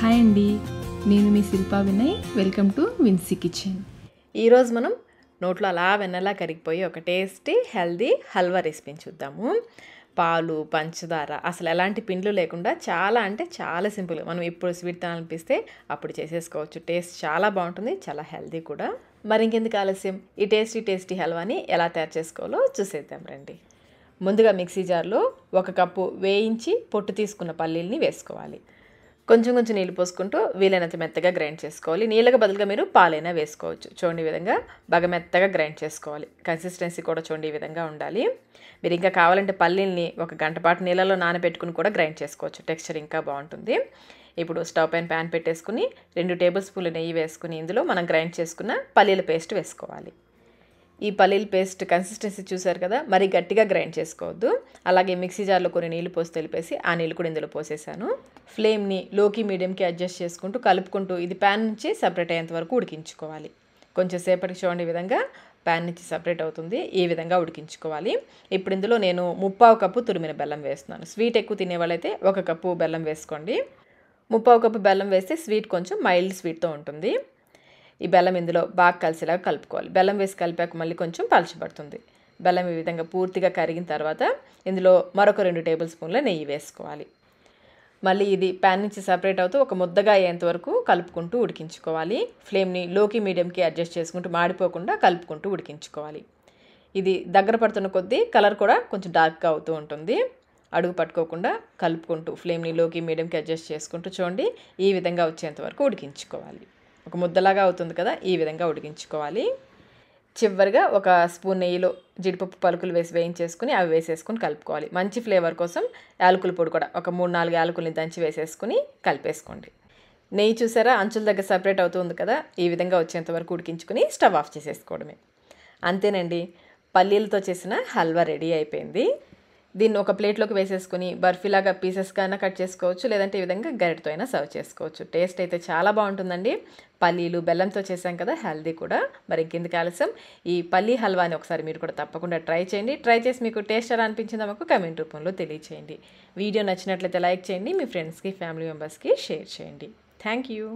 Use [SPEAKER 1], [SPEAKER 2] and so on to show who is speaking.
[SPEAKER 1] Hi అండి, నేను మీ Shilpa Vinay. Welcome to Vincy kitchen.
[SPEAKER 2] ఈరోజు మనం నోట్లో అలా వెన్నలా కరిగిపోయి ఒక టేస్టీ హెల్దీ హల్వా రెసిపీని చూద్దాము. పాలు, పంచదార, అసలు ఎలాంటి పిండ్లు లేకుండా చాలా అంటే చాలా సింపుల్. మనం ఎప్పుడు స్వీట్ తినాలనిపిస్తే అప్పుడు చేసేసుకోవచ్చు. టేస్ట్ చాలా బాగుంటుంది, చాలా హెల్దీ కూడా. మరి ఇంకెందుకు ఆలస్యం, ఈ టేస్టీ హల్వాని ఎలా తయారు చేసుకోవాలో చూసేద్దాం రండి. ముందుగా మిక్సీ జార్లో 1 కప్పు వేయించి పొట్టు తీసుకున్న పల్లీల్ని వేసుకోవాలి. కొంచెం నీళ్ళు పోసుకుంటూ వీలైనంత మెత్తగా గ్రైండ్ చేసుకోవాలి. నీళ్ళకి బదులుగా మీరు పాలైనా వేసుకోవచ్చు. చూడండి, ఈ విధంగా బాగా మెత్తగా గ్రైండ్ చేసుకోవాలి. కన్సిస్టెన్సీ కూడా చూడండి ఈ విధంగా ఉండాలి. మీరు ఇంకా కావాలంటే పల్లీల్ని 1 గంట పాటు నీళ్ళలో నానబెట్టుకుని కూడా గ్రైండ్ చేసుకోవచ్చు. టెక్స్చర్ ఇంకా బాగుంటుంది. ఇప్పుడు స్టవ్ పైన ప్యాన్ పెట్టేసుకుని 2 టేబుల్ స్పూన్లు నెయ్యి వేసుకుని ఇందులో మనం గ్రైండ్ చేసుకున్న పల్లీల పేస్ట్ వేసుకోవాలి. ఈ పల్లీల పేస్ట్ కన్సిస్టెన్సీ చూసారు కదా, మరీ గట్టిగా గ్రైండ్ చేసుకోవద్దు. అలాగే మిక్సీ జార్లో కొన్ని నీళ్ళు పోసి తెలిపేసి ఆ నీళ్ళు కూడా ఇందులో పోసేసాను. ఫ్లేమ్ని లోకి మీడియంకి అడ్జస్ట్ చేసుకుంటూ కలుపుకుంటూ ఇది ప్యాన్ నుంచి సపరేట్ అయ్యేంత వరకు ఉడికించుకోవాలి. కొంచెం సేపటికి చూడండి ఈ విధంగా ప్యాన్ నుంచి సపరేట్ అవుతుంది. ఈ విధంగా ఉడికించుకోవాలి. ఇప్పుడు ఇందులో నేను 1/4 కప్పు తురిమిన బెల్లం వేస్తున్నాను. స్వీట్ ఎక్కువ తినేవాళ్ళైతే 1 కప్పు బెల్లం వేసుకోండి. 1/4 కప్పు బెల్లం వేస్తే స్వీట్ కొంచెం మైల్డ్ స్వీట్తో ఉంటుంది. ఈ బెల్లం ఇందులో బాగా కలిసేలాగా కలుపుకోవాలి. బెల్లం వేసి కలిపాక మళ్ళీ కొంచెం పలచబడుతుంది. బెల్లం ఈ విధంగా పూర్తిగా కరిగిన తర్వాత ఇందులో మరొక 2 టేబుల్ స్పూన్ల నెయ్యి వేసుకోవాలి. మళ్ళీ ఇది ప్యాన్ నుంచి సపరేట్ అవుతూ ఒక ముద్దగా అయ్యేంత వరకు కలుపుకుంటూ ఉడికించుకోవాలి. ఫ్లేమ్ని లోకి మీడియంకి అడ్జస్ట్ చేసుకుంటూ మాడిపోకుండా కలుపుకుంటూ ఉడికించుకోవాలి. ఇది దగ్గర పడుతున్న కొద్దీ కలర్ కూడా కొంచెం డార్క్గా అవుతూ ఉంటుంది. అడుగు పట్టుకోకుండా కలుపుకుంటూ ఫ్లేమ్ని లోకి మీడియంకి అడ్జస్ట్ చేసుకుంటూ చూడండి ఈ విధంగా వచ్చేంత వరకు ఉడికించుకోవాలి. ఒక ముద్దలాగా అవుతుంది కదా, ఈ విధంగా ఉడికించుకోవాలి. చివరిగా 1 స్పూన్ నెయ్యిలో జీడిపప్పు పలుకులు వేసి వేయించేసుకుని అవి వేసేసుకుని కలుపుకోవాలి. మంచి ఫ్లేవర్ కోసం యాలకుల పొడి కూడా ఒక 3-4 యాలకుల్ని దంచి వేసేసుకుని కలిపేసుకోండి. నెయ్యి చూసారా అంచుల దగ్గర సపరేట్ అవుతుంది కదా, ఈ విధంగా వచ్చేంత వరకు ఉడికించుకుని స్టవ్ ఆఫ్ చేసేసుకోవడమే. అంతేనండి, పల్లీలతో చేసిన హల్వా రెడీ అయిపోయింది. దీన్ని ఒక ప్లేట్లోకి వేసేసుకుని బర్ఫీలాగా పీసెస్గా అయినా కట్ చేసుకోవచ్చు, లేదంటే ఈ విధంగా గరిటతో అయినా సర్వ్ చేసుకోవచ్చు. టేస్ట్ అయితే చాలా బాగుంటుందండి. పల్లీలు బెల్లంతో చేసాం కదా, హెల్దీ కూడా. మరి ఇంకెందుకు ఆలస్యం, ఈ పల్లీ హల్వాని ఒకసారి మీరు కూడా తప్పకుండా ట్రై చేయండి. ట్రై చేసి మీకు టేస్ట్ ఎలా అనిపించిందో మాకు కమెంట్ రూపంలో తెలియచేయండి. వీడియో నచ్చినట్లయితే లైక్ చేయండి, మీ ఫ్రెండ్స్కి ఫ్యామిలీ మెంబర్స్కి షేర్ చేయండి. Thank you.